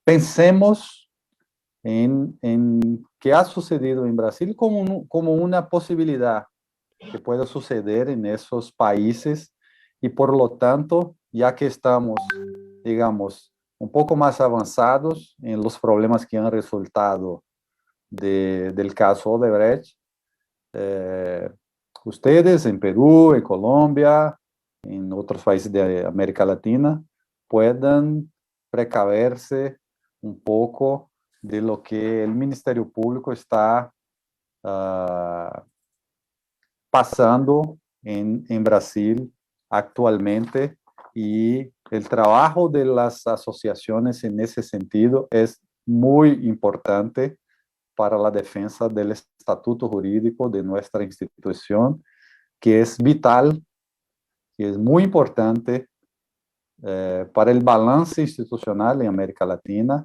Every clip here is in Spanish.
Pensemos en qué ha sucedido en Brasil como una posibilidad que pueda suceder en esos países y por lo tanto, ya que estamos, digamos, un poco más avanzados en los problemas que han resultado del caso Odebrecht, ustedes en Perú, en Colombia, en otros países de América Latina, puedan precaverse un poco de lo que el Ministerio Público está pasando en Brasil actualmente, y el trabajo de las asociaciones en ese sentido es muy importante para la defensa del estatuto jurídico de nuestra institución, que es vital, que es muy importante para el balance institucional en América Latina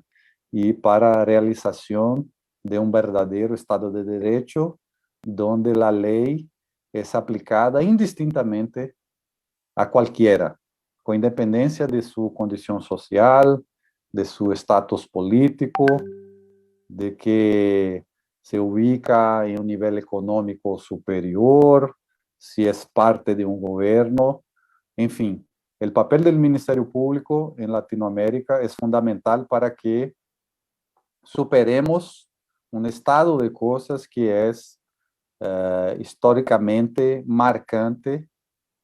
y para la realización de un verdadero Estado de Derecho, donde la ley es aplicada indistintamente a cualquiera, con independencia de su condición social, de su estatus político, de que se ubica en un nivel económico superior, si es parte de un gobierno, en fin. El papel del Ministerio Público en Latinoamérica es fundamental para que superemos un estado de cosas que es históricamente marcante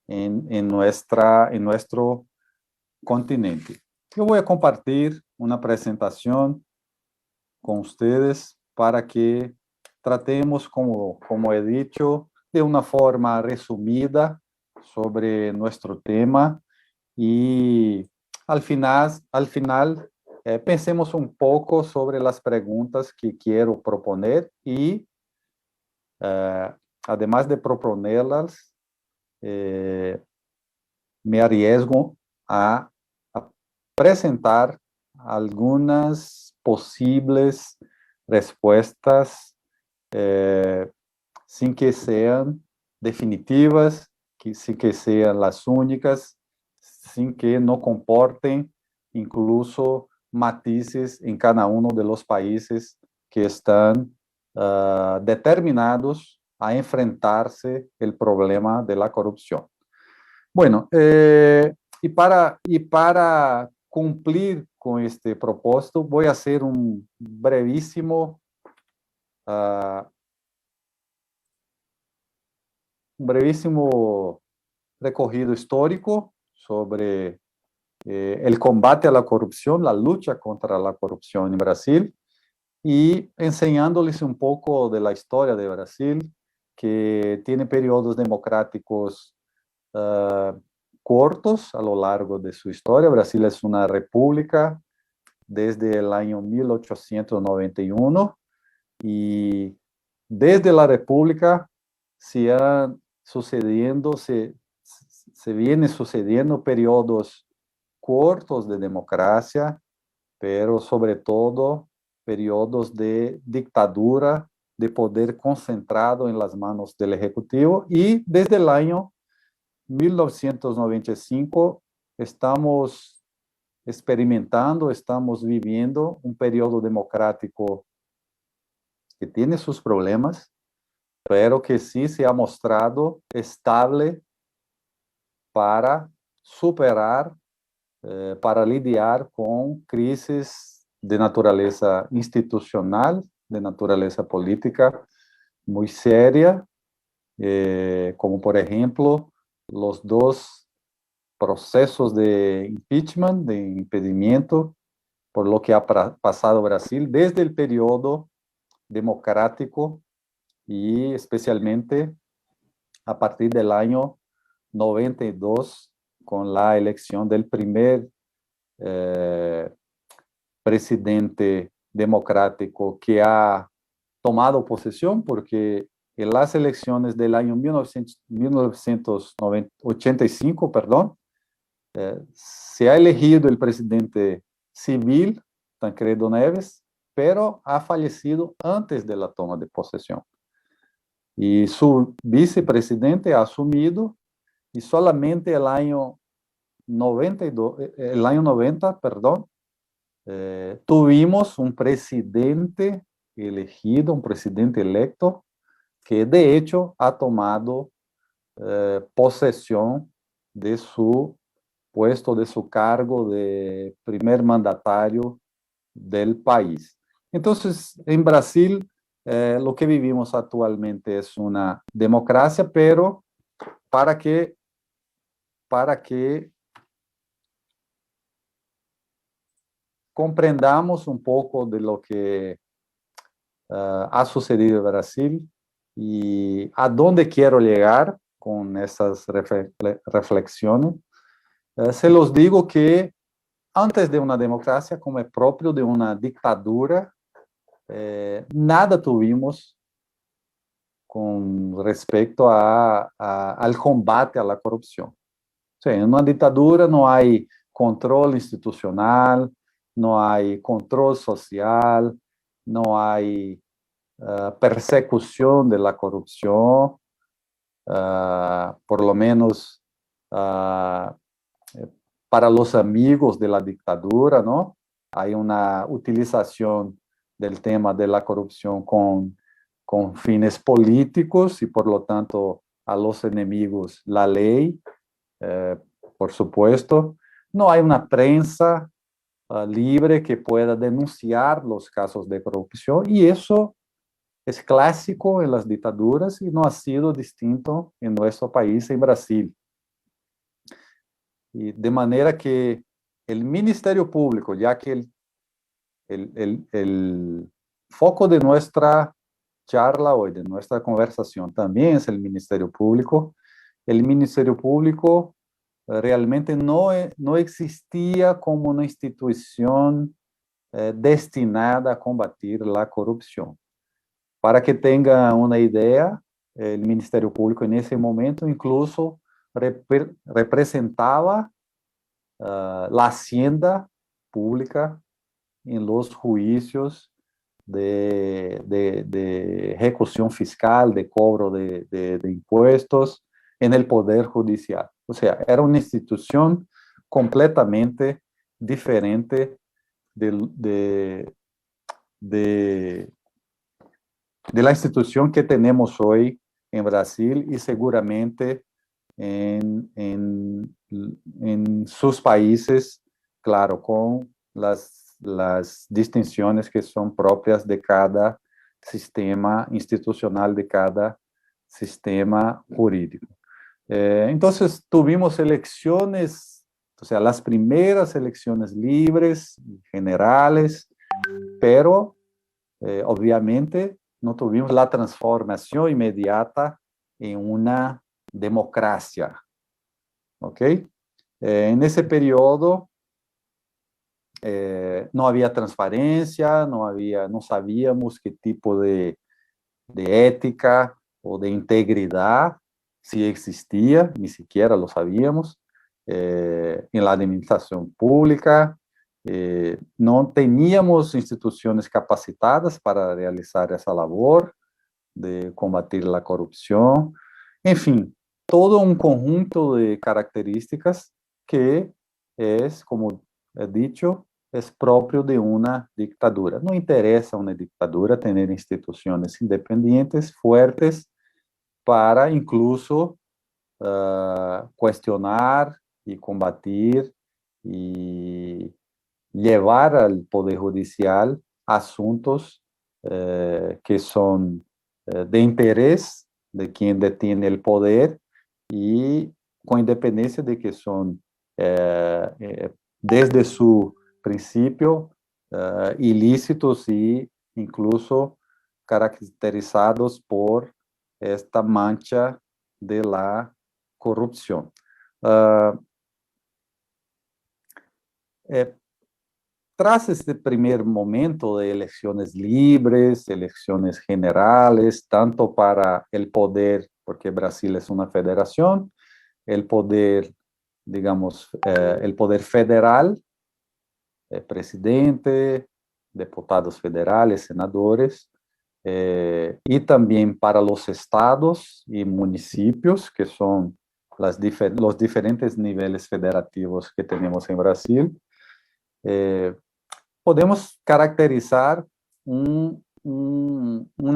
en nuestro continente. Yo voy a compartir una presentación con ustedes para que tratemos, como he dicho, de una forma resumida sobre nuestro tema y al final pensemos un poco sobre las preguntas que quiero proponer y además de proponerlas, me arriesgo a presentar algunas posibles respuestas sin que sean definitivas, sin que sean las únicas, sin que no comporten incluso matices en cada uno de los países que están determinados a enfrentarse el problema de la corrupción. Bueno, y para cumplir con este propósito, voy a hacer un brevísimo recorrido histórico sobre el combate a la corrupción, la lucha contra la corrupción en Brasil, y enseñándoles un poco de la historia de Brasil, que tiene periodos democráticos cortos a lo largo de su historia. Brasil es una república desde el año 1891 y desde la república se vienen sucediendo periodos cortos de democracia, pero sobre todo periodos de dictadura, de poder concentrado en las manos del Ejecutivo, y desde el año 1995 estamos experimentando, estamos viviendo un periodo democrático que tiene sus problemas, pero que sí se ha mostrado estable para superar, para lidiar con crisis de naturaleza institucional, de naturaleza política muy seria, como por ejemplo los dos procesos de impeachment, de impedimento, por lo que ha pasado Brasil desde el periodo democrático y especialmente a partir del año 92, con la elección del primer presidente democrático que ha tomado posesión, porque en las elecciones del año 1985, perdón, se ha elegido el presidente civil, Tancredo Neves, pero ha fallecido antes de la toma de posesión. Y su vicepresidente ha asumido, y solamente el año 90, perdón, tuvimos un presidente elegido, un presidente electo, que de hecho ha tomado posesión de su puesto, de su cargo de primer mandatario del país. Entonces, en Brasil, lo que vivimos actualmente es una democracia, pero para que comprendamos un poco de lo que ha sucedido en Brasil y a dónde quiero llegar con esas reflexiones, se los digo que antes de una democracia, como es propio de una dictadura, nada tuvimos con respecto al combate a la corrupción. O sea, en una dictadura no hay control institucional, no hay control social, no hay persecución de la corrupción, por lo menos para los amigos de la dictadura, ¿no? Hay una utilización del tema de la corrupción con fines políticos y por lo tanto a los enemigos la ley, eh, por supuesto. No hay una prensa libre que pueda denunciar los casos de corrupción y eso es clásico en las dictaduras y no ha sido distinto en nuestro país, en Brasil. Y de manera que el Ministerio Público, ya que el foco de nuestra charla hoy, de nuestra conversación, también es el Ministerio Público. El Ministerio Público realmente no existía como una institución destinada a combatir la corrupción. Para que tenga una idea, el Ministerio Público en ese momento incluso representaba la hacienda pública en los juicios de ejecución fiscal, de cobro de impuestos en el Poder Judicial. O sea, era una institución completamente diferente de, de, de la institución que tenemos hoy en Brasil y seguramente en sus países, claro, con las distinciones que son propias de cada sistema institucional, de cada sistema jurídico. Entonces, tuvimos elecciones, o sea, las primeras elecciones libres, generales, pero obviamente no tuvimos la transformación inmediata en una democracia, ¿ok? En ese periodo no había transparencia, no sabíamos qué tipo de ética o de integridad si existía, ni siquiera lo sabíamos, en la administración pública. No teníamos instituciones capacitadas para realizar esa labor de combatir la corrupción. En fin, todo un conjunto de características que es, como he dicho, es propio de una dictadura. No interesa a una dictadura tener instituciones independientes, fuertes, para incluso cuestionar y combatir y llevar al Poder Judicial asuntos que son de interés de quien detiene el poder y con independencia de que son desde su principio ilícitos y incluso caracterizados por esta mancha de la corrupción. Tras este primer momento de elecciones libres, elecciones generales, tanto para el poder, porque Brasil es una federación, el poder, digamos, el poder federal, presidente, diputados federales, senadores, y también para los estados y municipios, que son los diferentes niveles federativos que tenemos en Brasil. podemos caracterizar un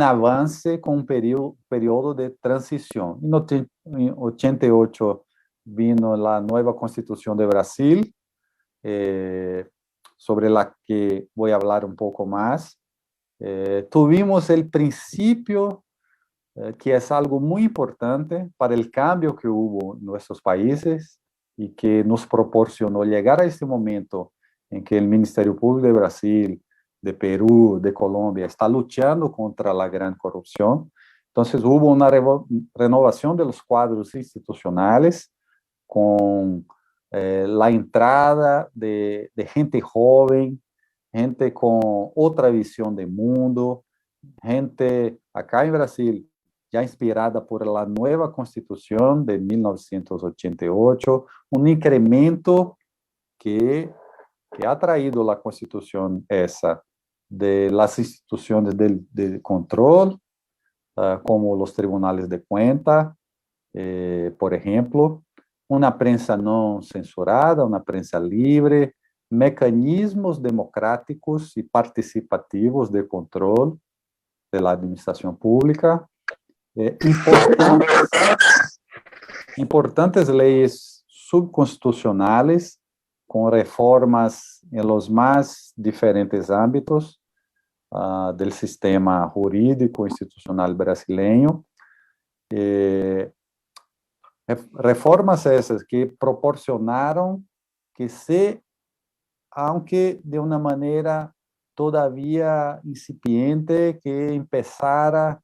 avance con un periodo de transición. En 88 vino la nueva Constitución de Brasil, sobre la que voy a hablar un poco más. Tuvimos el principio, que es algo muy importante para el cambio que hubo en nuestros países y que nos proporcionó llegar a este momento en que el Ministerio Público de Brasil, de Perú, de Colombia, está luchando contra la gran corrupción. Entonces hubo una renovación de los cuadros institucionales con la entrada de gente joven, gente con otra visión de mundo, gente acá en Brasil ya inspirada por la nueva Constitución de 1988, un incremento que ha traído la Constitución esa de las instituciones de control, como los tribunales de cuenta, por ejemplo, una prensa no censurada, una prensa libre, mecanismos democráticos y participativos de control de la administración pública, importantes leyes subconstitucionales con reformas en los más diferentes ámbitos del sistema jurídico institucional brasileño. Reformas esas que proporcionaron que aunque de una manera todavía incipiente, que empezara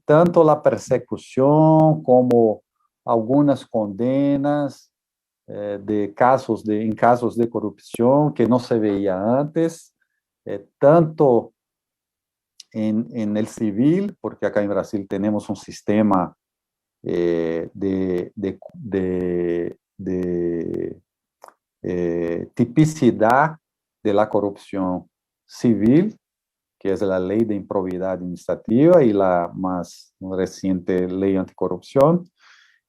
tanto la persecución como algunas condenas en casos de corrupción que no se veía antes, tanto en el civil, porque acá en Brasil tenemos un sistema de tipicidad de la corrupción civil, que es la ley de improbidad administrativa y la más reciente ley anticorrupción,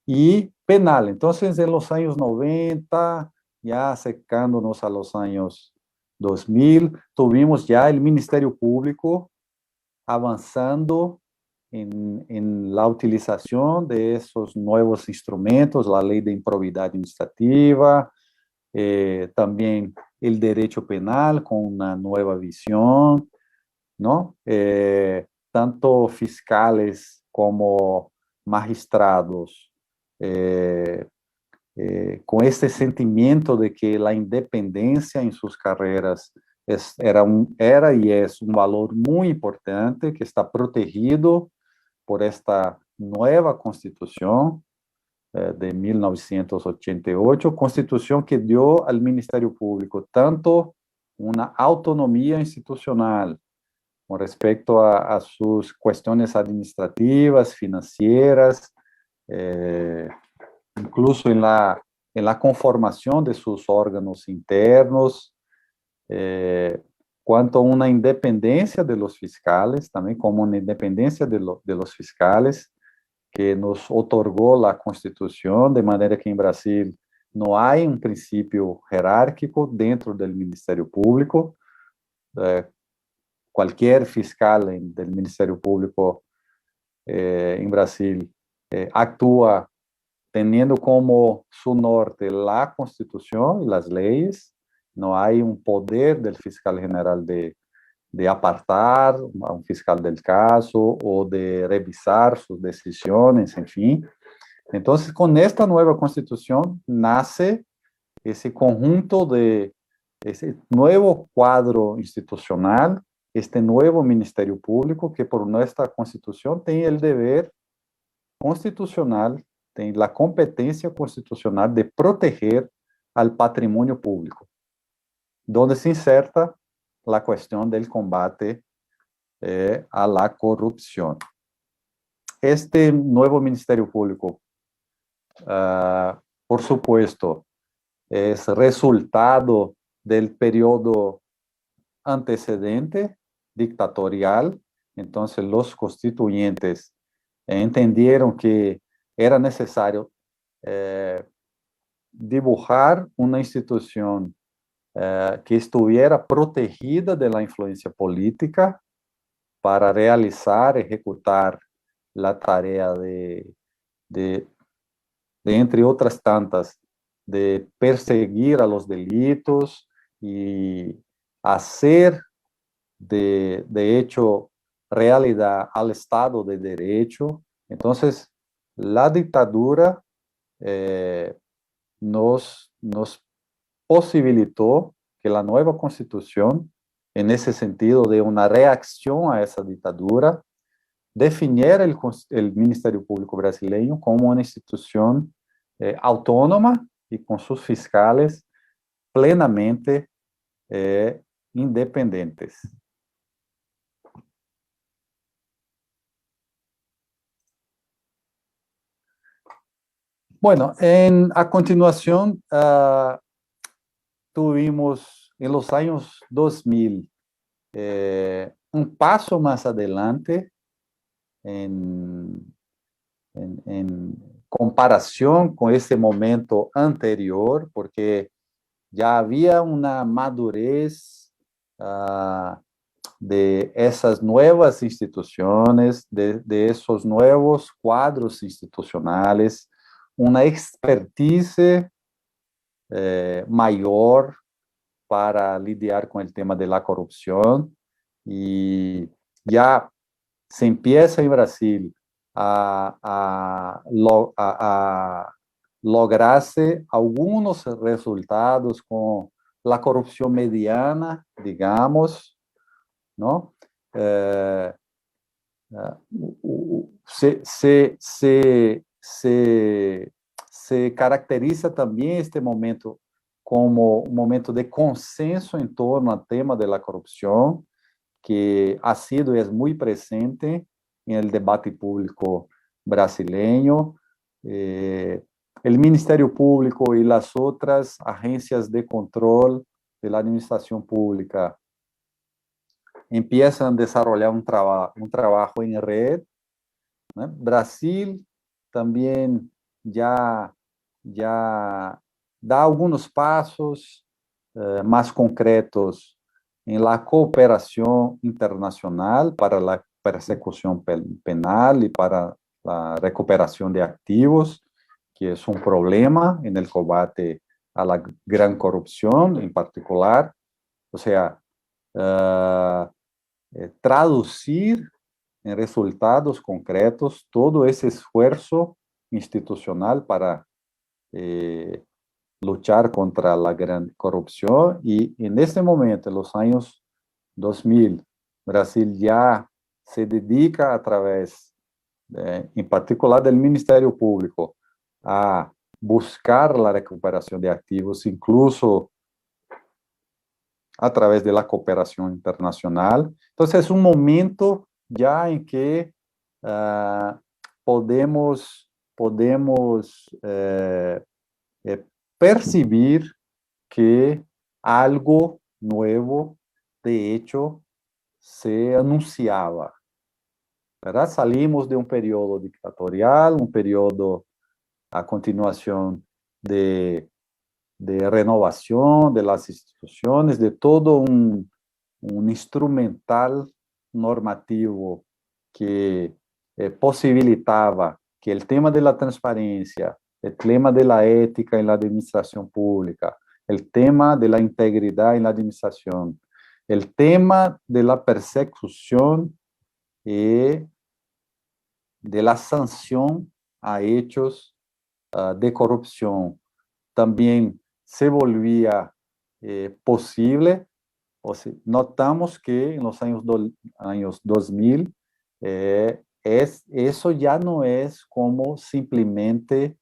y penal. Entonces, en los años 90, ya acercándonos a los años 2000, tuvimos ya el Ministerio Público avanzando en la utilización de esos nuevos instrumentos, la ley de improbidad administrativa, también el derecho penal con una nueva visión, ¿no? Tanto fiscales como magistrados, con este sentimiento de que la independencia en sus carreras era y es un valor muy importante que está protegido por esta nueva Constitución de 1988, Constitución que dio al Ministerio Público tanto una autonomía institucional con respecto a sus cuestiones administrativas, financieras, incluso en la conformación de sus órganos internos, cuanto a una independencia de los fiscales, también como una independencia de los fiscales, que nos otorgó la Constitución, de manera que en Brasil no hay un principio jerárquico dentro del Ministerio Público. Cualquier fiscal del Ministerio Público en Brasil actúa teniendo como su norte la Constitución y las leyes. No hay un poder del fiscal general de apartar a un fiscal del caso o de revisar sus decisiones, en fin. Entonces, con esta nueva Constitución nace ese conjunto ese nuevo cuadro institucional, este nuevo Ministerio Público que por nuestra Constitución tiene el deber constitucional, tiene la competencia constitucional de proteger al patrimonio público, donde se inserta la cuestión del combate a la corrupción. Este nuevo Ministerio Público, por supuesto, es resultado del periodo antecedente dictatorial. Entonces los constituyentes entendieron que era necesario dibujar una institución que estuviera protegida de la influencia política para realizar, ejecutar la tarea de, entre otras tantas, de perseguir a los delitos y hacer de hecho realidad al Estado de Derecho. Entonces, la dictadura nos posibilitó que la nueva constitución, en ese sentido de una reacción a esa dictadura, definiera el Ministerio Público brasileño como una institución autónoma y con sus fiscales plenamente independientes. Bueno, a continuación tuvimos en los años 2000 un paso más adelante en comparación con ese momento anterior, porque ya había una madurez de esas nuevas instituciones, de esos nuevos cuadros institucionales, una expertise mayor para lidiar con el tema de la corrupción, y ya se empieza en Brasil a lograrse algunos resultados con la corrupción mediana, digamos, ¿no? Se caracteriza también este momento como un momento de consenso en torno al tema de la corrupción, que ha sido y es muy presente en el debate público brasileño. El Ministerio Público y las otras agencias de control de la administración pública empiezan a desarrollar un trabajo en red, ¿no? Brasil también ya da algunos pasos más concretos en la cooperación internacional para la persecución penal y para la recuperación de activos, que es un problema en el combate a la gran corrupción en particular. O sea, traducir en resultados concretos todo ese esfuerzo institucional para luchar contra la gran corrupción. Y en este momento, en los años 2000, Brasil ya se dedica a través, en particular del Ministerio Público, a buscar la recuperación de activos, incluso a través de la cooperación internacional. Entonces, es un momento ya en que podemos percibir que algo nuevo, de hecho, se anunciaba, ¿verdad? Salimos de un periodo dictatorial, un periodo a continuación de renovación de las instituciones, de todo un instrumental normativo que posibilitaba que el tema de la transparencia, el tema de la ética en la administración pública, el tema de la integridad en la administración, el tema de la persecución y de la sanción a hechos de corrupción también se volvía posible. O sea, notamos que en los años 2000 eso ya no es como simplemente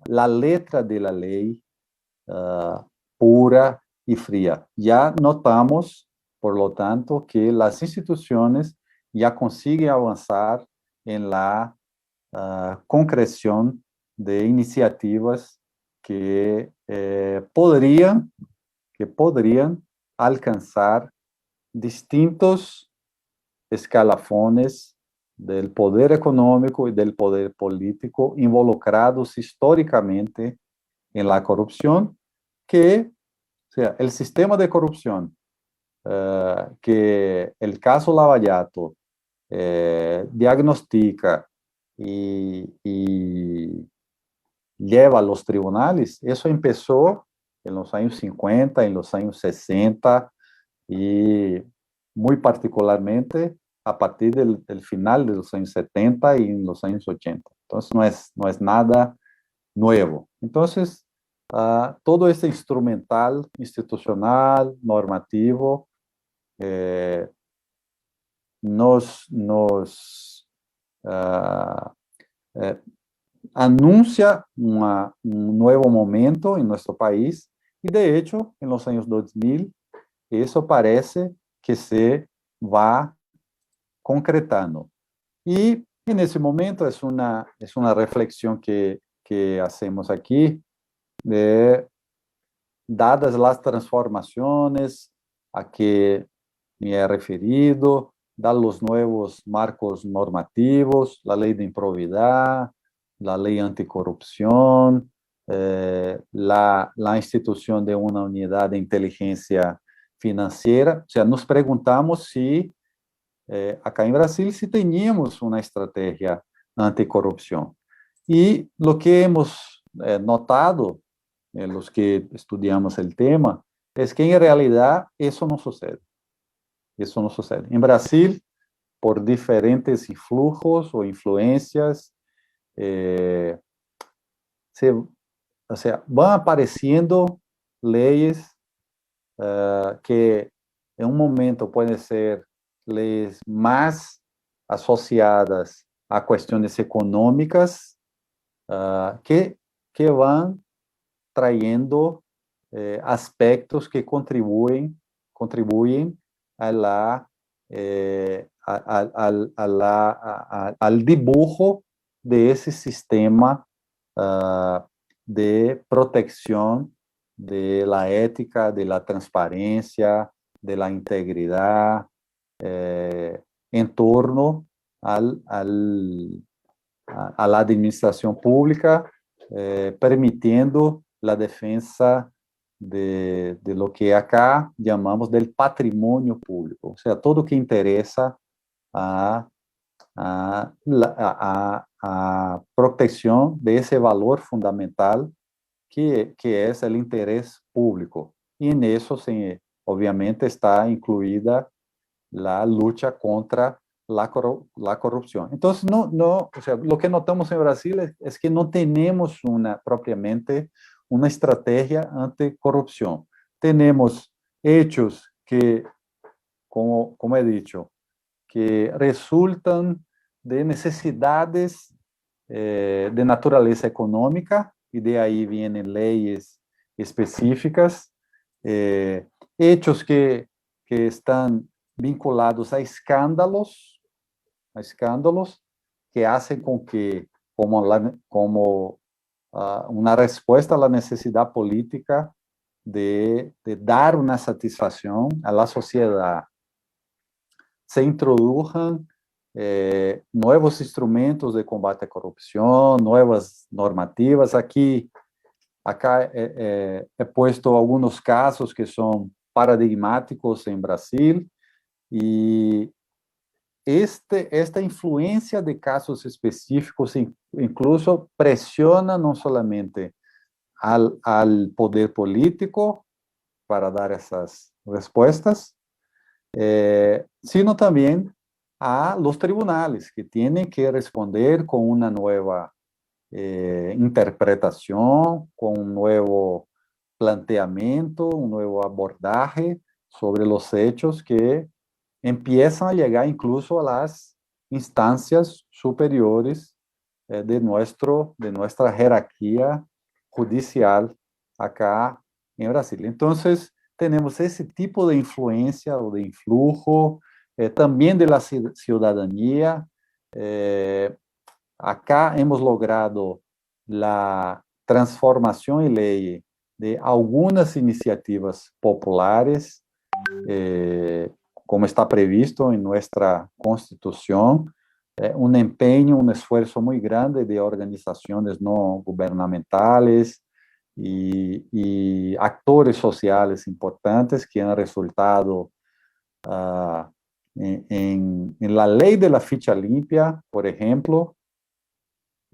la letra de la ley pura y fría. Ya notamos, por lo tanto, que las instituciones ya consiguen avanzar en la concreción de iniciativas que podrían alcanzar distintos escalafones del poder económico y del poder político involucrados históricamente en la corrupción, que, o sea, el sistema de corrupción, que el caso Lava Jato diagnostica y lleva a los tribunales, eso empezó en los años 50, en los años 60 y muy particularmente a partir del final de los años 70 y en los años 80. Entonces no es nada nuevo. Entonces, todo este instrumental institucional, normativo, eh, nos eh, anuncia un nuevo momento en nuestro país y de hecho en los años 2000 eso parece que se va concretando. Y en ese momento es una reflexión que hacemos aquí, dadas las transformaciones a que me he referido, dados los nuevos marcos normativos, la ley de improbidad, la ley anticorrupción, la institución de una unidad de inteligencia financiera. O sea, nos preguntamos si acá en Brasil si teníamos una estrategia anticorrupción. Y lo que hemos notado, los que estudiamos el tema, es que en realidad eso no sucede. Eso no sucede. En Brasil, por diferentes influjos o influencias, o sea, van apareciendo leyes que en un momento pueden ser leyes más asociadas a cuestiones económicas que van trayendo aspectos que contribuyen a al dibujo de ese sistema de protección de la ética, de la transparencia, de la integridad, en torno a la administración pública, permitiendo la defensa de lo que acá llamamos del patrimonio público, o sea, todo que interesa a protección de ese valor fundamental que es el interés público. Y en eso, obviamente, está incluida la lucha contra la corrupción. Entonces, o sea, lo que notamos en Brasil es que no tenemos propiamente una estrategia anticorrupción. Tenemos hechos que, como he dicho, que resultan de necesidades de naturaleza económica, y de ahí vienen leyes específicas, hechos que están vinculados a escándalos que hacen con que, como una respuesta a la necesidad política de dar una satisfacción a la sociedad, se introduzcan nuevos instrumentos de combate a corrupción, nuevas normativas. Acá he puesto algunos casos que son paradigmáticos en Brasil y esta influencia de casos específicos incluso presiona no solamente al poder político para dar esas respuestas, sino también a los tribunales, que tienen que responder con una nueva interpretación, con un nuevo planteamiento, un nuevo abordaje sobre los hechos que empiezan a llegar incluso a las instancias superiores de nuestra jerarquía judicial acá en Brasil. Entonces, tenemos ese tipo de influencia o de influjo, también de la ciudadanía. Acá hemos logrado la transformación y ley de algunas iniciativas populares, como está previsto en nuestra Constitución, un empeño, un esfuerzo muy grande de organizaciones no gubernamentales, y actores sociales importantes que han resultado en la ley de la ficha limpia, por ejemplo,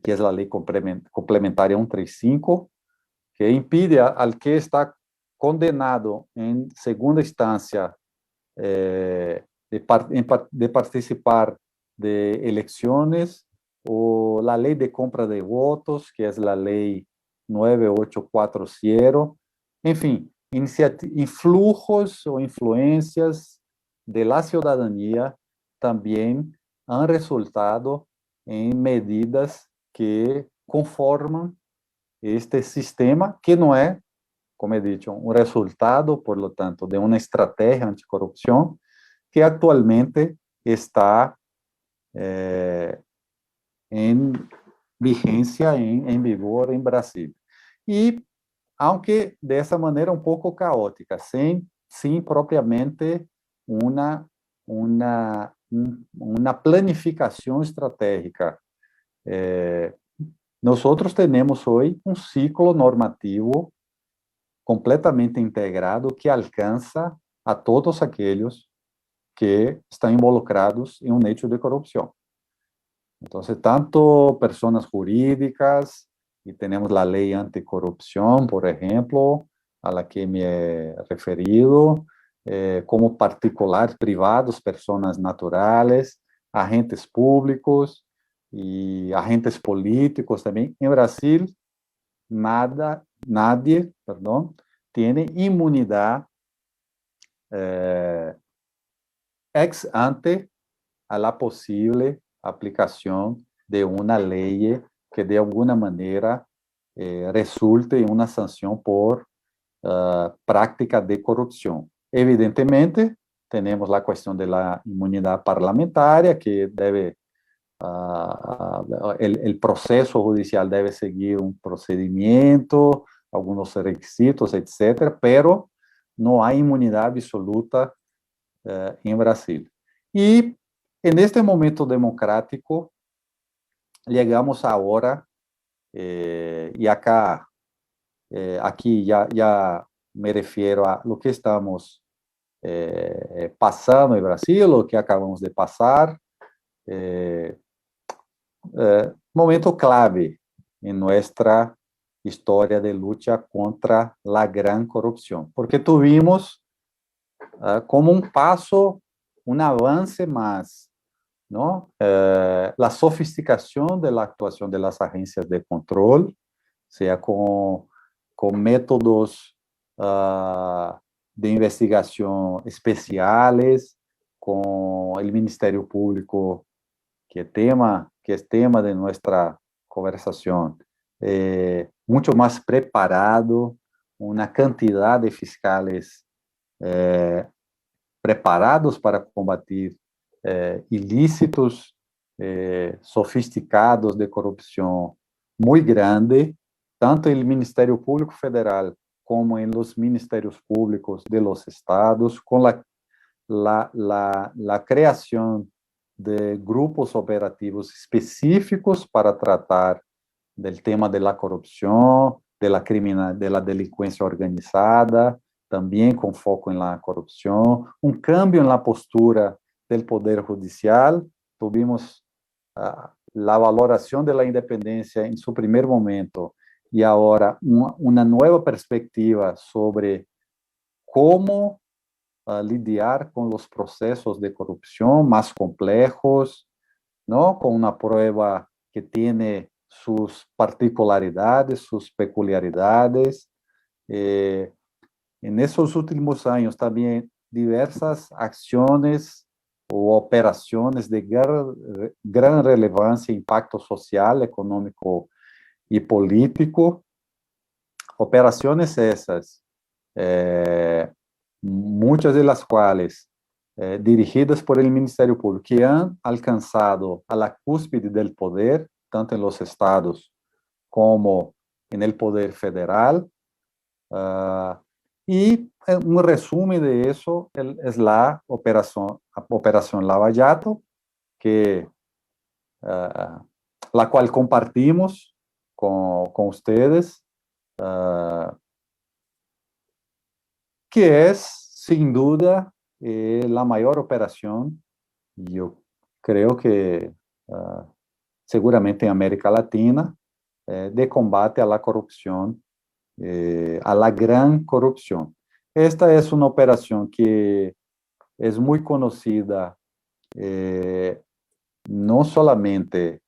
que es la ley complementaria 135, que impide al que está condenado en segunda instancia de participar de elecciones, o la ley de compra de votos, que es la ley 9840, en fin, influjos o influencias de la ciudadanía también han resultado en medidas que conforman este sistema, que no es, como he dicho, un resultado, por lo tanto, de una estrategia anticorrupción que actualmente está en vigencia, en vigor en Brasil. Y aunque de esa manera un poco caótica, sin propiamente una planificación estratégica. Nosotros tenemos hoy un ciclo normativo completamente integrado que alcanza a todos aquellos que están involucrados en un hecho de corrupción. Entonces, tanto personas jurídicas, y tenemos la ley anticorrupción, por ejemplo, a la que me he referido, como particulares, privados, personas naturales, agentes públicos y agentes políticos también. En Brasil, nadie, perdón, tiene inmunidad ex ante a la posible aplicación de una ley que de alguna manera resulte en una sanción por práctica de corrupción. Evidentemente, tenemos la cuestión de la inmunidad parlamentaria, que debe, el proceso judicial debe seguir un procedimiento, algunos requisitos, etcétera, pero no hay inmunidad absoluta en Brasil. Y en este momento democrático, llegamos ahora, y acá, aquí ya me refiero a lo que estamos pasando en Brasil, lo que acabamos de pasar, momento clave en nuestra historia de lucha contra la gran corrupción, porque tuvimos como un paso, un avance más, ¿no? La sofisticación de la actuación de las agencias de control, sea con métodos de investigación especiales, con el Ministerio Público, que es tema de nuestra conversación, mucho más preparado, una cantidad de fiscales preparados para combatir ilícitos sofisticados de corrupción muy grande, tanto en el Ministerio Público Federal como en los ministerios públicos de los estados, con la creación de grupos operativos específicos para tratar del tema de la corrupción, de la delincuencia organizada, también con foco en la corrupción, un cambio en la postura del Poder Judicial. Tuvimos la valoración de la independencia en su primer momento y ahora una nueva perspectiva sobre cómo lidiar con los procesos de corrupción más complejos, ¿no? Con una prueba que tiene sus particularidades, sus peculiaridades. En esos últimos años también diversas acciones o operaciones de gran relevancia e impacto social, económico y político. Operaciones esas, muchas de las cuales dirigidas por el Ministerio Público, que han alcanzado a la cúspide del poder, tanto en los estados como en el poder federal. Y un resumen de eso es la operación Lava Jato, que, la cual compartimos con ustedes, que es, sin duda, la mayor operación, yo creo que seguramente en América Latina, de combate a la corrupción, a la gran corrupción. Esta es una operación que es muy conocida, no solamente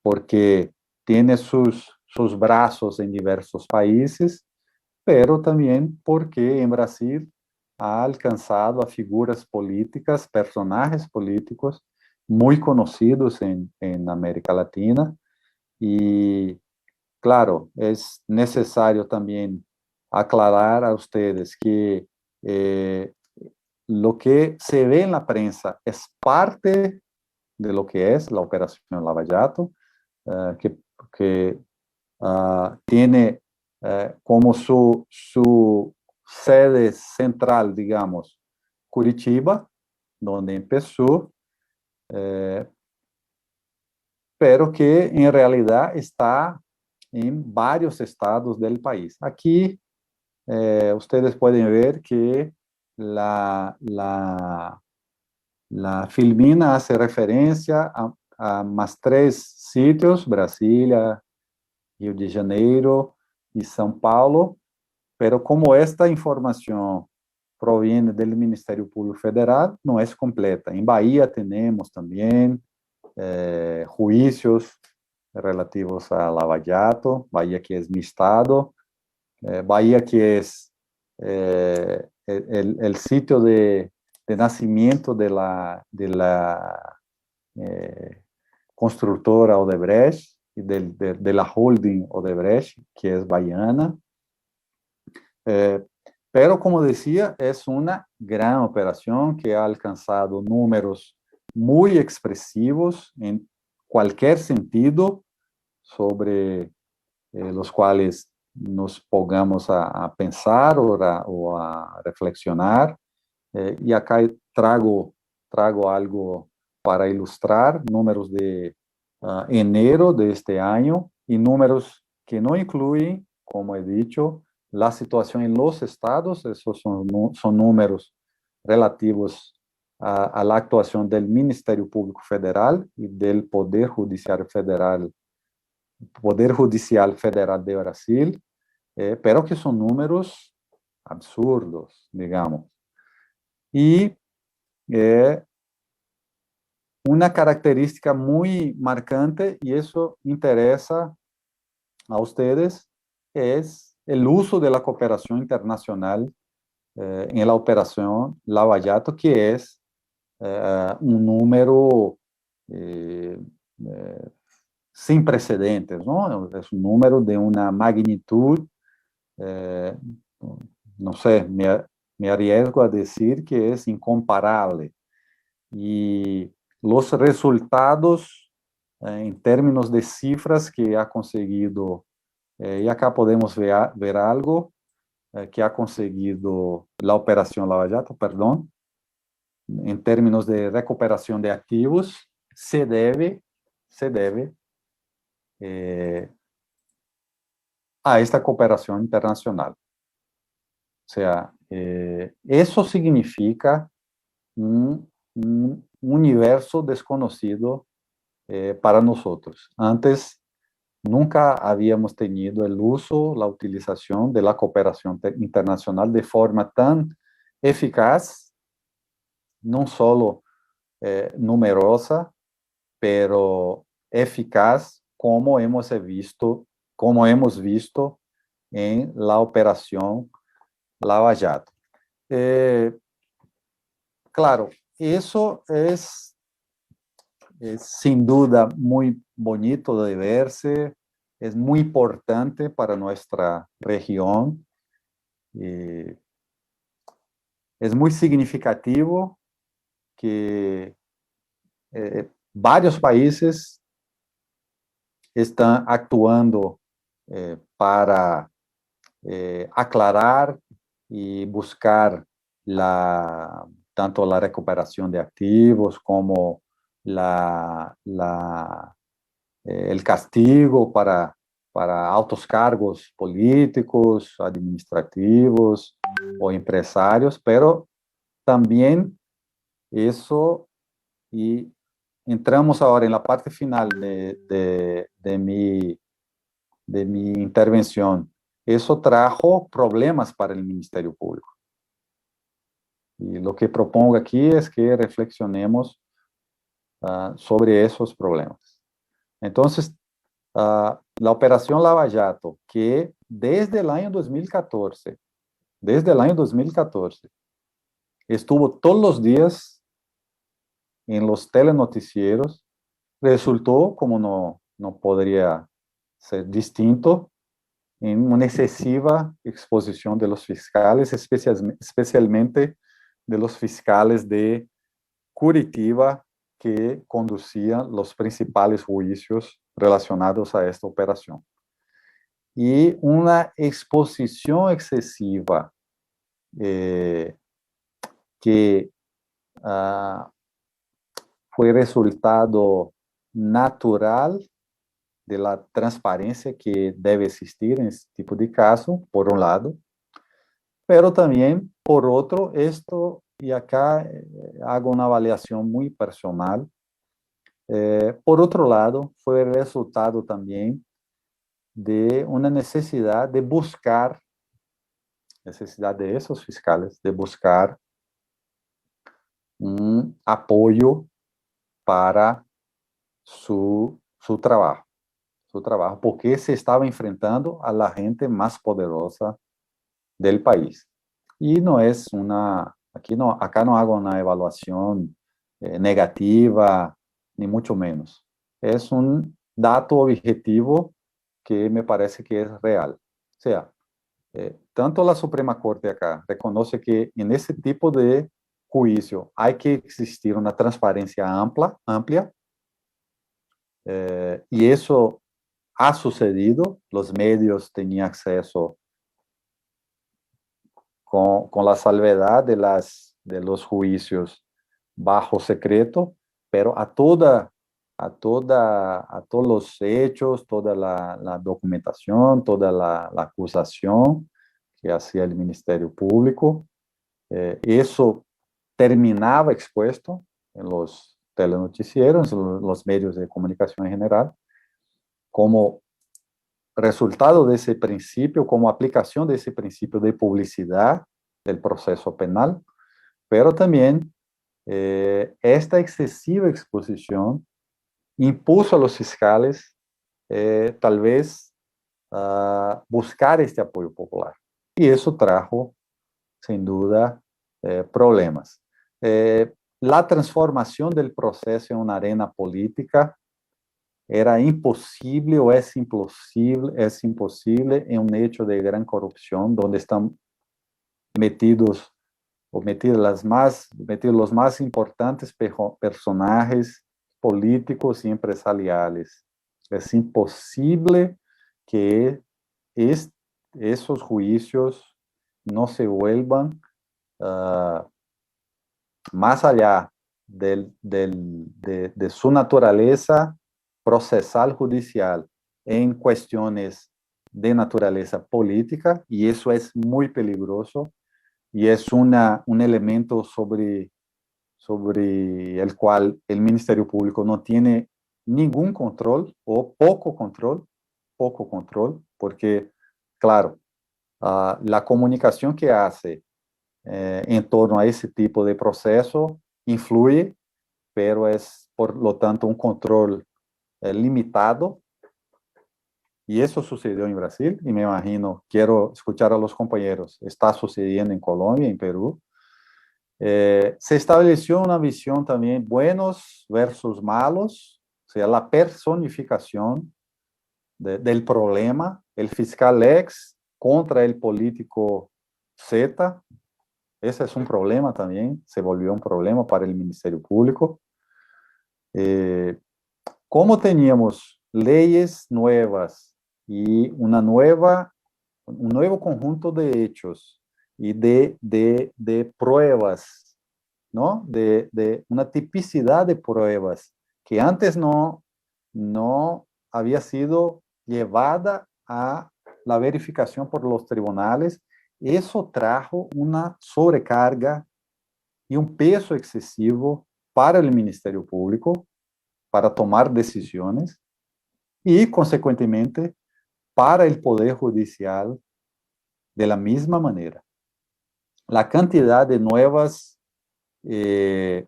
porque tiene sus brazos en diversos países, pero también porque en Brasil ha alcanzado a figuras políticas, personajes políticos muy conocidos en América Latina. Y claro, es necesario también aclarar a ustedes que lo que se ve en la prensa es parte de lo que es la operación Lava Jato, que tiene como su sede central, digamos, Curitiba, donde empezó, pero que en realidad está en varios estados del país. Aquí ustedes pueden ver que la filmina hace referencia a más 3 sitios: Brasilia, Rio de Janeiro y São Paulo, pero como esta información proviene del Ministerio Público Federal, no es completa. En Bahía tenemos también juicios relativos a Lava Jato, Bahía, que es mi estado, Bahía, que es el sitio de nacimiento de la constructora Odebrecht y de la holding Odebrecht, que es bahiana. Pero, como decía, es una gran operación que ha alcanzado números muy expresivos en cualquier sentido sobre los cuales nos pongamos a pensar o a reflexionar. Y acá trago algo para ilustrar: números de enero de este año y números que no incluyen, como he dicho, la situación en los estados. Esos son números relativos a la actuación del Ministerio Público Federal y del Poder Judicial Federal de Brasil, pero que son números absurdos, digamos. Y una característica muy marcante, y eso interesa a ustedes, es el uso de la cooperación internacional en la operación Lava Jato, que es un número sin precedentes, ¿no? Es un número de una magnitud, no sé, me arriesgo a decir que es incomparable. Y los resultados en términos de cifras que ha conseguido, y acá podemos ver algo que ha conseguido la operación Lava Jato, perdón, en términos de recuperación de activos, se debe a esta cooperación internacional. O sea, eso significa un universo desconocido para nosotros. Antes nunca habíamos tenido el uso, la utilización de la cooperación internacional de forma tan eficaz, no solo numerosa, pero eficaz, como hemos visto en la operación Lava Jato. Claro, eso es sin duda muy bonito de verse, es muy importante para nuestra región, es muy significativo que varios países están actuando para aclarar y buscar tanto la recuperación de activos como el castigo para para altos cargos políticos, administrativos o empresarios, pero también eso, y entramos ahora en la parte final de mi intervención, eso trajo problemas para el Ministerio Público. Y lo que propongo aquí es que reflexionemos sobre esos problemas. Entonces, la operación Lava Jato, que desde el año 2014, estuvo todos los días en los telenoticieros, resultó, como no podría ser distinto, en una excesiva exposición de los fiscales, especialmente de los fiscales de Curitiba, que conducían los principales juicios relacionados a esta operación. Y una exposición excesiva que fue resultado natural de la transparencia que debe existir en este tipo de caso, por un lado, pero también, por otro, esto, y acá hago una avaliación muy personal, por otro lado, fue el resultado también de una necesidad de buscar, necesidad de esos fiscales, de buscar un apoyo para su trabajo, porque se estaba enfrentando a la gente más poderosa del país. Y no es acá no hago una evaluación negativa, ni mucho menos. Es un dato objetivo que me parece que es real. O sea, tanto la Suprema Corte acá reconoce que en ese tipo de juicio hay que existir una transparencia amplia, y eso ha sucedido, los medios tenían acceso con la salvedad de los juicios bajo secreto, pero a todos los hechos, toda la documentación, toda la acusación que hacía el Ministerio Público, eso terminaba expuesto en los telenoticieros, en los medios de comunicación en general, como resultado de ese principio, como aplicación de ese principio de publicidad del proceso penal, pero también esta excesiva exposición impuso a los fiscales tal vez buscar este apoyo popular. Y eso trajo, sin duda, problemas. La transformación del proceso en una arena política era imposible o es imposible en un hecho de gran corrupción donde están metidos o metidos los más importantes personajes políticos y empresariales. Es imposible que esos juicios no se vuelvan más allá de su naturaleza procesal judicial en cuestiones de naturaleza política, y eso es muy peligroso y es un elemento sobre el cual el Ministerio Público no tiene ningún control o poco control, porque, claro, la comunicación que hace en torno a ese tipo de proceso influye, pero es, por lo tanto, un control limitado. Y eso sucedió en Brasil, y me imagino, quiero escuchar a los compañeros, está sucediendo en Colombia, en Perú. Se estableció una visión también buenos versus malos, o sea, la personificación del problema, el fiscal X contra el político Z. Ese es un problema también, se volvió un problema para el Ministerio Público. Como teníamos leyes nuevas y un nuevo conjunto de hechos y de pruebas, ¿no? De una tipicidad de pruebas que antes no había sido llevada a la verificación por los tribunales, eso trajo una sobrecarga y un peso excesivo para el Ministerio Público, para tomar decisiones y, consecuentemente, para el Poder Judicial de la misma manera. La cantidad de nuevas de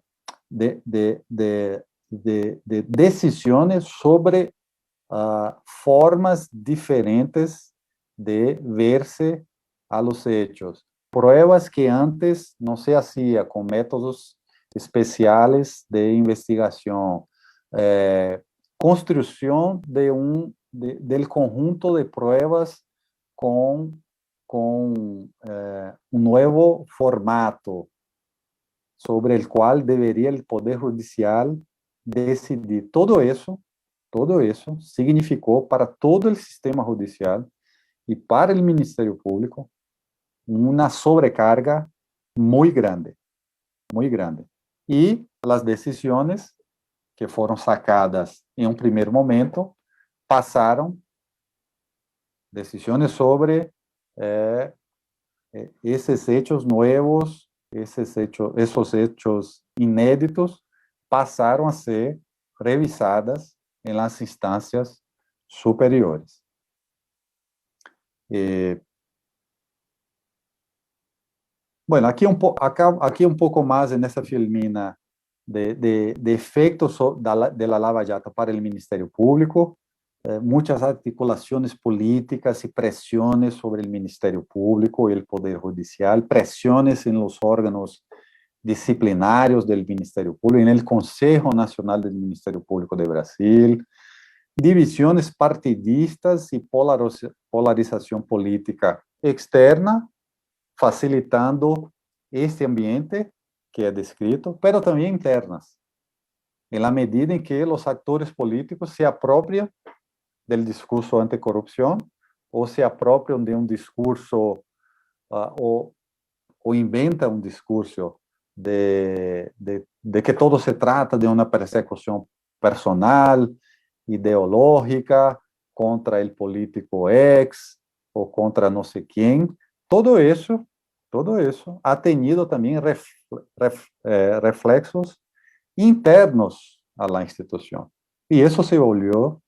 decisiones sobre formas diferentes de verse a los hechos. Pruebas que antes no se hacía con métodos especiales de investigación. Construcción del conjunto de pruebas con un nuevo formato sobre el cual debería el Poder Judicial decidir. Todo eso significó para todo el sistema judicial y para el Ministerio Público una sobrecarga muy grande, muy grande. Y las decisiones que fueron sacadas en un primer momento pasaron, decisiones sobre esos hechos nuevos, esos hechos inéditos, pasaron a ser revisadas en las instancias superiores. Bueno, aquí un poco más en esa filmina de efectos de la Lava Jato para el Ministerio Público, muchas articulaciones políticas y presiones sobre el Ministerio Público y el Poder Judicial, presiones en los órganos disciplinarios del Ministerio Público, en el Consejo Nacional del Ministerio Público de Brasil, divisiones partidistas y polarización política externa, facilitando este ambiente que é descrito, pero também internas, en la medida en que los actores políticos se apropian del discurso anticorrupción o se apropian de un discurso o inventan un discurso de que todo se trata de una persecución personal, ideológica, contra el político ex o contra no sé quién. Todo eso ha tenido también reflexos internos a la institución. Y eso se volvió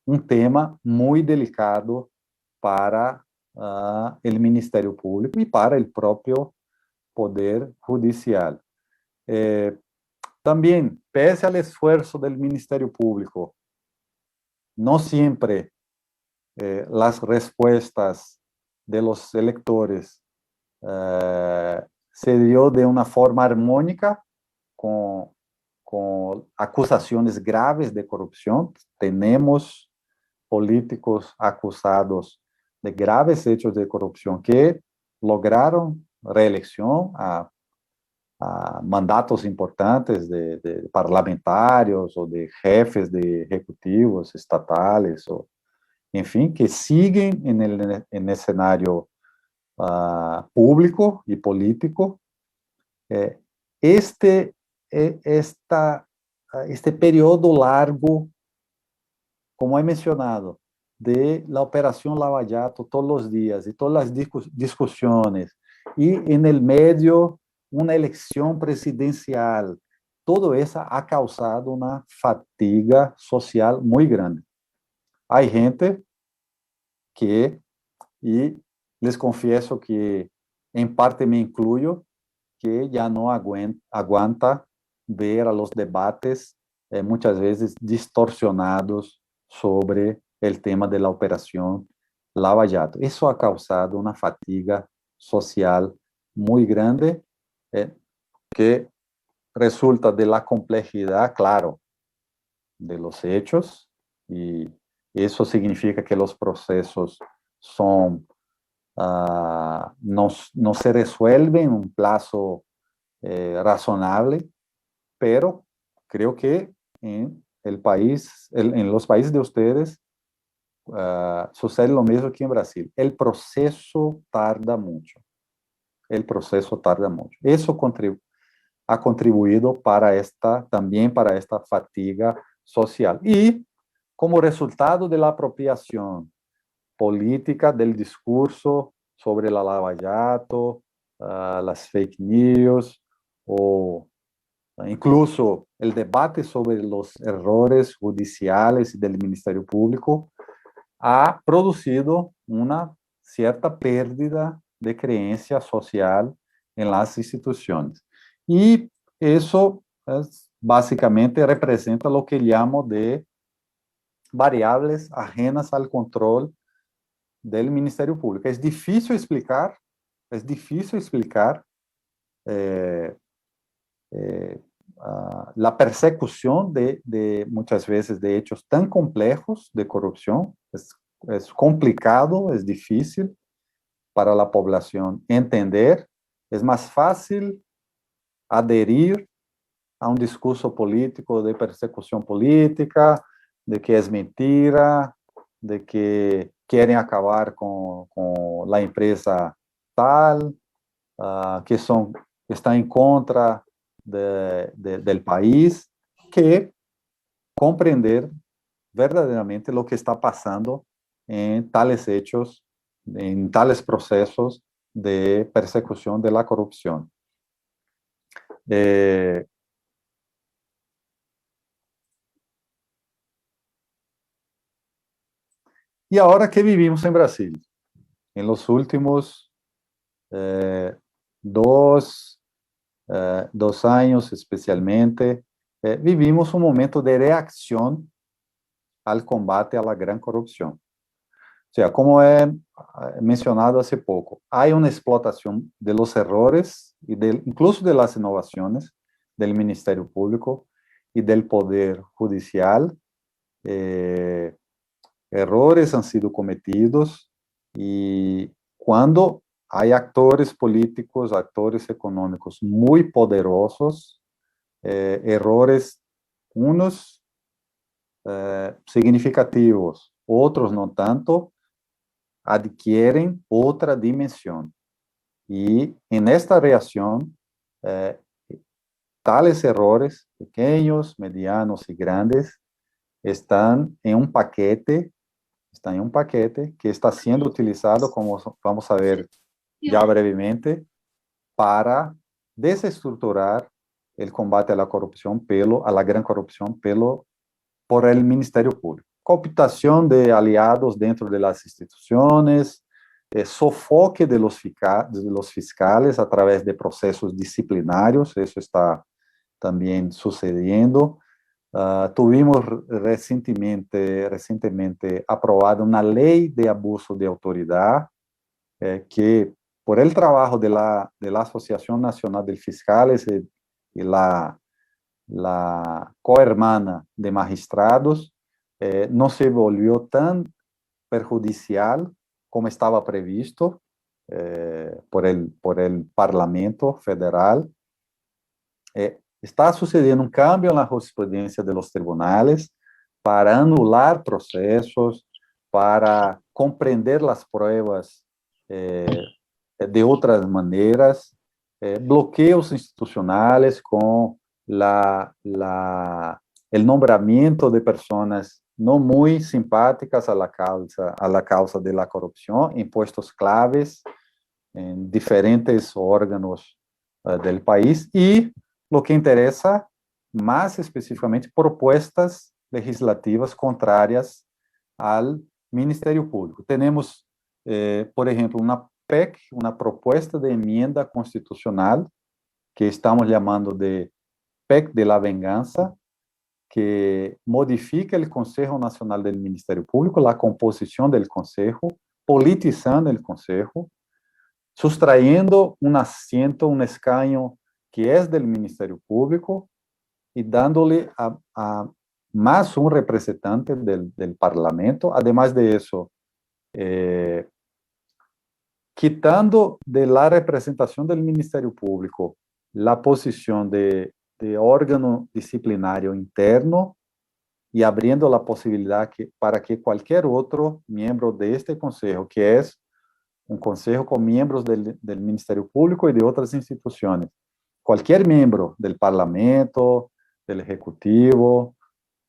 un tema muy delicado para el Ministerio Público y para el propio Poder Judicial. También, pese al esfuerzo del Ministerio Público, no siempre las respuestas de los electores se dio de una forma armónica con acusaciones graves de corrupción. Tenemos políticos acusados de graves hechos de corrupción que lograron reelección a mandatos importantes de parlamentarios o de jefes de ejecutivos estatales, o, en fin, que siguen en el escenario público y político. Este periodo largo, como he mencionado, de la operación Lava Jato todos los días y todas las discusiones, y en el medio una elección presidencial, todo eso ha causado una fatiga social muy grande. Hay gente que, y les confieso que en parte me incluyo, que ya no aguanta ver a los debates muchas veces distorsionados sobre el tema de la operación Lava Jato. Eso ha causado una fatiga social muy grande que resulta de la complejidad, claro, de los hechos, y eso significa que los procesos son no se resuelven en un plazo razonable, pero creo que en los países de ustedes sucede lo mismo que en Brasil. El proceso tarda mucho. Eso ha contribuido también para esta fatiga social. Y como resultado de la apropiación política del discurso sobre la Lava Jato, las fake news o incluso el debate sobre los errores judiciales del Ministerio Público, ha producido una cierta pérdida de creencia social en las instituciones. Y eso básicamente representa lo que llamo de variables ajenas al control del Ministerio Público. Es difícil explicar eh, la persecución de muchas veces de hechos tan complejos de corrupción. Es complicado, es difícil para la población entender. Es más fácil adherir a un discurso político de persecución política, de que es mentira, de que quieren acabar con la empresa tal, que están en contra del país, que comprender verdaderamente lo que está pasando en tales hechos, en tales procesos de persecución de la corrupción. Y ahora, ¿qué vivimos en Brasil? En los últimos dos años especialmente, vivimos un momento de reacción al combate a la gran corrupción. O sea, como he mencionado hace poco, hay una explotación de los errores y incluso de las innovaciones del Ministerio Público y del Poder Judicial. Errores han sido cometidos y cuando hay actores políticos, actores económicos muy poderosos, errores, unos significativos, otros no tanto, adquieren otra dimensión. Y en esta reacción, tales errores, pequeños, medianos y grandes, están en un paquete que está siendo utilizado, como vamos a ver ya brevemente, para desestructurar el combate a la corrupción, a la gran corrupción, por el Ministerio Público. Cooptación de aliados dentro de las instituciones, sofoque de los fiscales a través de procesos disciplinarios, eso está también sucediendo. Tuvimos recientemente aprobada una ley de abuso de autoridad que por el trabajo de la Asociación Nacional de Fiscales y la cohermana de magistrados, no se volvió tan perjudicial como estaba previsto por el Parlamento Federal. Está sucediendo un cambio en la jurisprudencia de los tribunales para anular procesos, para comprender las pruebas de otras maneras, bloqueos institucionales con el nombramiento de personas no muy simpáticas a la causa de la corrupción en puestos claves en diferentes órganos del país y lo que interesa más específicamente propuestas legislativas contrarias al Ministerio Público. Tenemos, por ejemplo, una PEC, una propuesta de enmienda constitucional que estamos llamando de PEC de la venganza, que modifica el Consejo Nacional del Ministerio Público, la composición del Consejo, politizando el Consejo, sustrayendo un asiento, un escaño que es del Ministerio Público y dándole a más un representante del Parlamento. Además de eso, quitando de la representación del Ministerio Público la posición de órgano disciplinario interno y abriendo la posibilidad para que cualquier otro miembro de este consejo, que es un consejo con miembros del Ministerio Público y de otras instituciones, cualquier miembro del Parlamento, del Ejecutivo,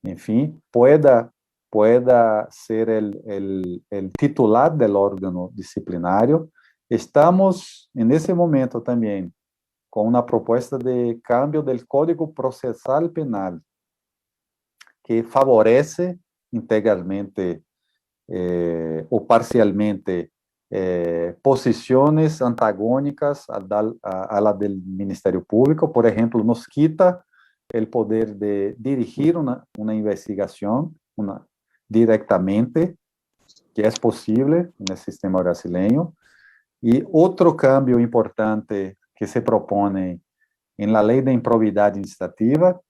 en fin, pueda pueda ser el titular del órgano disciplinario. Estamos en ese momento también con una propuesta de cambio del Código Procesal Penal, que favorece integralmente o parcialmente posiciones antagónicas a la del Ministerio Público. Por ejemplo, nos quita el poder de dirigir una investigación directamente, que es posible en el sistema brasileño. Y otro cambio importante que se propone en la ley de improbidad administrativa,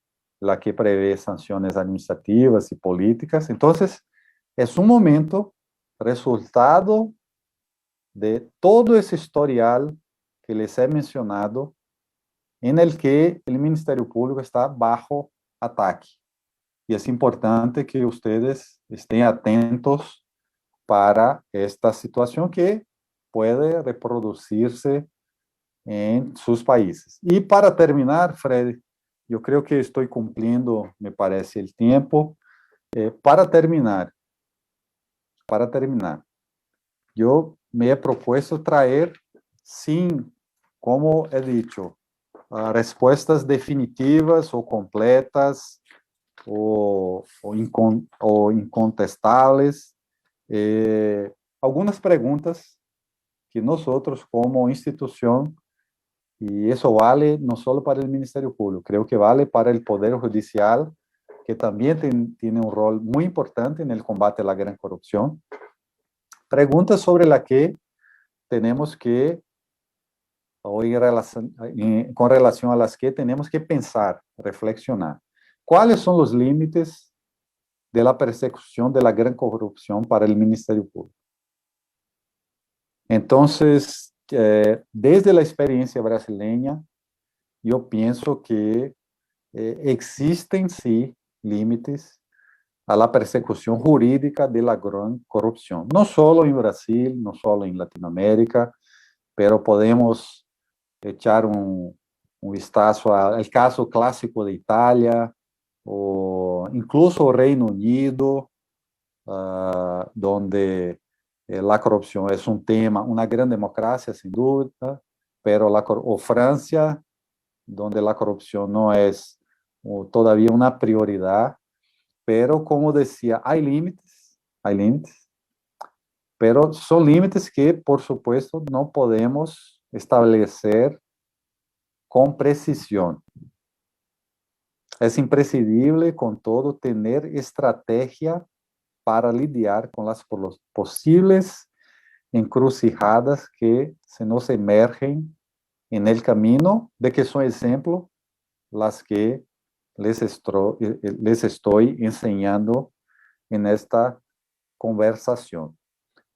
la que prevé sanciones administrativas y políticas. Entonces, es un momento resultado de todo ese historial que les he mencionado, en el que el Ministerio Público está bajo ataque. Y es importante que ustedes estén atentos para esta situación que puede reproducirse en sus países. Y para terminar, Fred, yo creo que estoy cumpliendo, me parece, el tiempo. Para terminar, yo me he propuesto traer, sin, como he dicho, respuestas definitivas o completas o incontestables, algunas preguntas que nosotros como institución, y eso vale no solo para el Ministerio Público, creo que vale para el Poder Judicial, que también tiene un rol muy importante en el combate a la gran corrupción. Preguntas sobre las que tenemos que, o con relación a las que tenemos que pensar, reflexionar. ¿Cuáles son los límites de la persecución de la gran corrupción para el Ministerio Público? Entonces, desde la experiencia brasileña, yo pienso que existen sí límites a la persecución jurídica de la gran corrupción. No solo en Brasil, no solo en Latinoamérica, pero podemos echar un vistazo al caso clásico de Italia, o incluso Reino Unido, donde la corrupción es un tema, una gran democracia sin duda, pero o Francia, donde la corrupción no es todavía una prioridad, pero como decía, hay límites, pero son límites que, por supuesto, no podemos establecer con precisión. Es imprescindible, con todo, tener estrategia para lidiar con las posibles encrucijadas que se nos emergen en el camino, de que son ejemplo las que les estoy enseñando en esta conversación.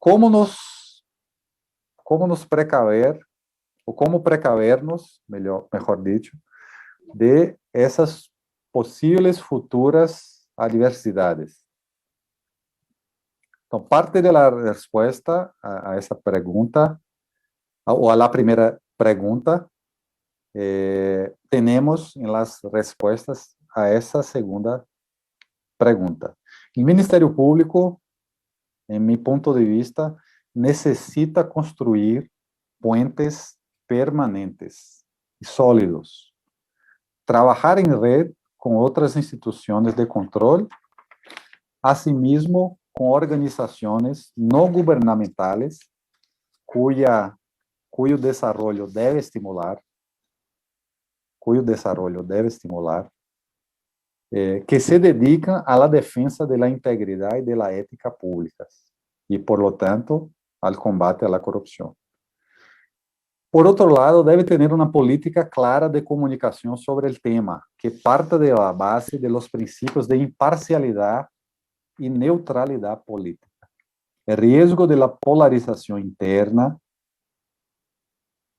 ¿Cómo nos precaver, o cómo precavernos, mejor dicho, de essas possíveis futuras adversidades? Então, parte da resposta a essa pergunta, ou a la primeira pergunta, temos em las respostas a essa segunda pergunta. O Ministério Público, em meu ponto de vista, necessita construir puentes permanentes e sólidos, trabalhar em rede com outras instituições de controle, asimismo com organizações não governamentais, cuyo desarrollo debe estimular, que se dedican a la defensa de la integridad y de la ética públicas, y por lo tanto, al combate a la corrupción. Por otro lado, debe tener una política clara de comunicación sobre el tema, que parta de la base de los principios de imparcialidad y neutralidad política. El riesgo de la polarización interna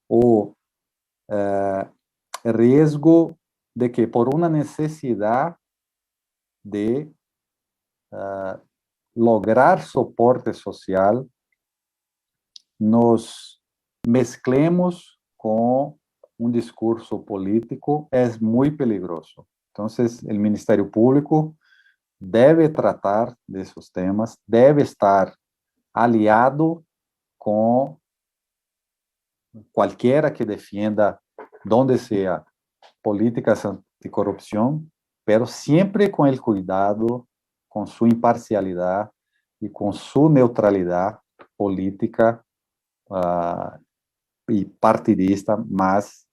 o el riesgo de que por una necesidad de lograr soporte social, nos mezclemos con un discurso político es muy peligroso. Entonces, el Ministerio Público debe tratar de esos temas, debe estar aliado con cualquiera que defienda, donde sea, políticas anticorrupción, pero siempre con el cuidado, con su imparcialidad y con su neutralidad política y partidista más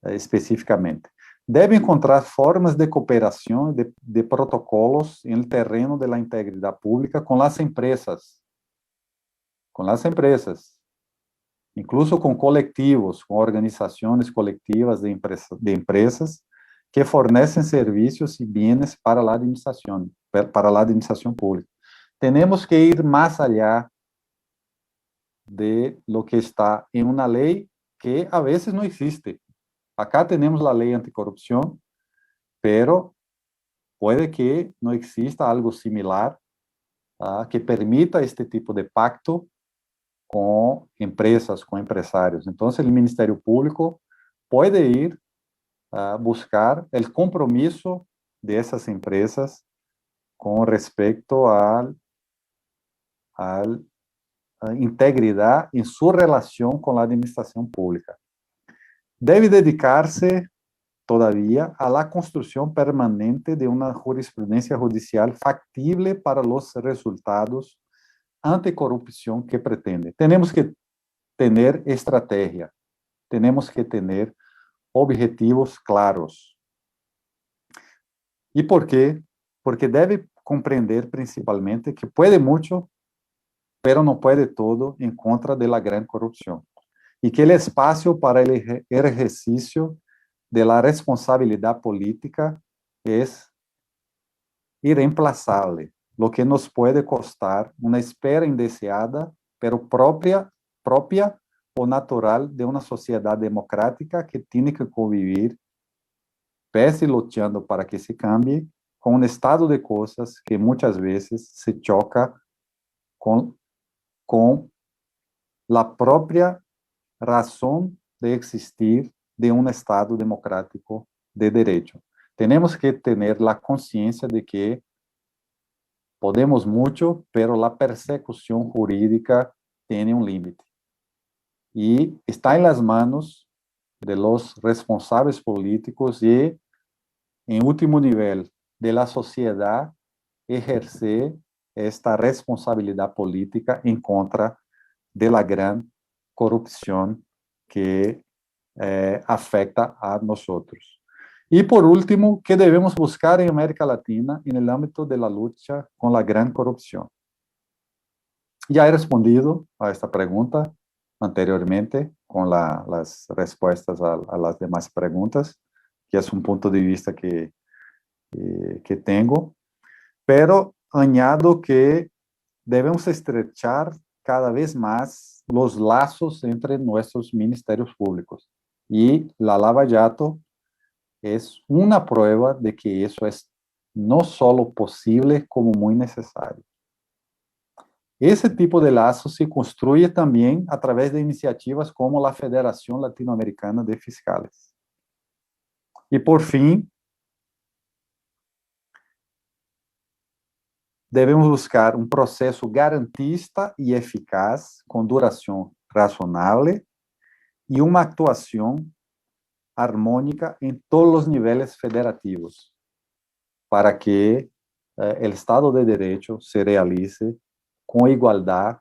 específicamente. Debe encontrar formas de cooperación, de protocolos en el terreno de la integridad pública con las empresas, incluso con colectivos, con organizaciones colectivas de empresas que fornecen servicios y bienes para la administración pública. Tenemos que ir más allá de lo que está en una ley que a veces no existe. Acá tenemos la ley anticorrupción, pero puede que no exista algo similar que permita este tipo de pacto con empresas, con empresarios. Entonces, el Ministerio Público puede ir a buscar el compromiso de esas empresas con respecto a integridad en su relación con la administración pública. Debe dedicarse todavía a la construcción permanente de una jurisprudencia judicial factible para los resultados anticorrupción que pretende. Tenemos que tener estrategia, tenemos que tener objetivos claros. ¿Y por qué? Porque debe comprender principalmente que puede mucho, pero no puede todo en contra de la gran corrupción. Y que el espacio para el ejercicio de la responsabilidad política es irreemplazable, lo que nos puede costar una espera indeseada, pero propia o natural de una sociedad democrática que tiene que convivir, pese y luchando para que se cambie, con un estado de cosas que muchas veces se choca con la propia razón de existir de un Estado democrático de derecho. Tenemos que tener la conciencia de que podemos mucho, pero la persecución jurídica tiene un límite. Y está en las manos de los responsables políticos y, en último nivel, de la sociedad ejercer esta responsabilidad política en contra de la gran corrupción que afecta a nosotros. Y por último, ¿qué debemos buscar en América Latina en el ámbito de la lucha con la gran corrupción? Ya he respondido a esta pregunta anteriormente con las respuestas a las demás preguntas, que es un punto de vista que tengo, pero añado que debemos estrechar cada vez más los lazos entre nuestros ministerios públicos. Y la Lava Jato es una prueba de que eso es no solo posible, como muy necesario. Ese tipo de lazo se construye también a través de iniciativas como la Federación Latinoamericana de Fiscales. Y por fin, debemos buscar un proceso garantista y eficaz con duración razonable y una actuación armónica en todos los niveles federativos para que el Estado de Derecho se realice con igualdad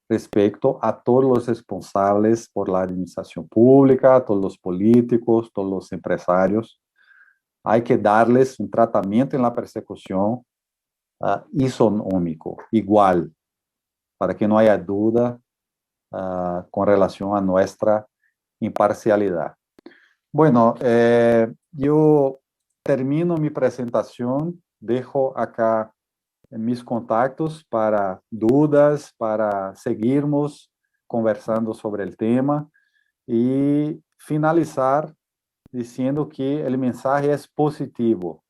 respecto a todos los responsables por la administración pública, a todos los políticos, todos los empresarios. Hay que darles un tratamiento en la persecución isonómico, igual, para que no haya duda con relación a nuestra imparcialidad. Bueno, yo termino mi presentación, dejo acá mis contactos para dudas, para seguirmos conversando sobre el tema y finalizar diciendo que el mensaje es positivo.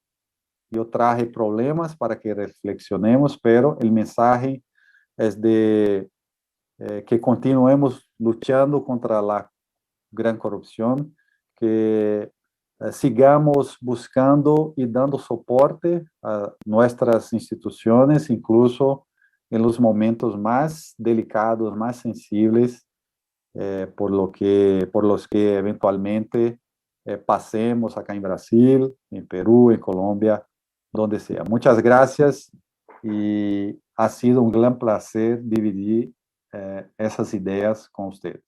Yo traje problemas para que reflexionemos, pero el mensaje es de que continuemos luchando contra la gran corrupción, que sigamos buscando y dando soporte a nuestras instituciones, incluso en los momentos más delicados, más sensibles, por los que eventualmente pasemos acá en Brasil, en Perú, en Colombia, donde sea. Muchas gracias y ha sido un gran placer dividir esas ideas con usted.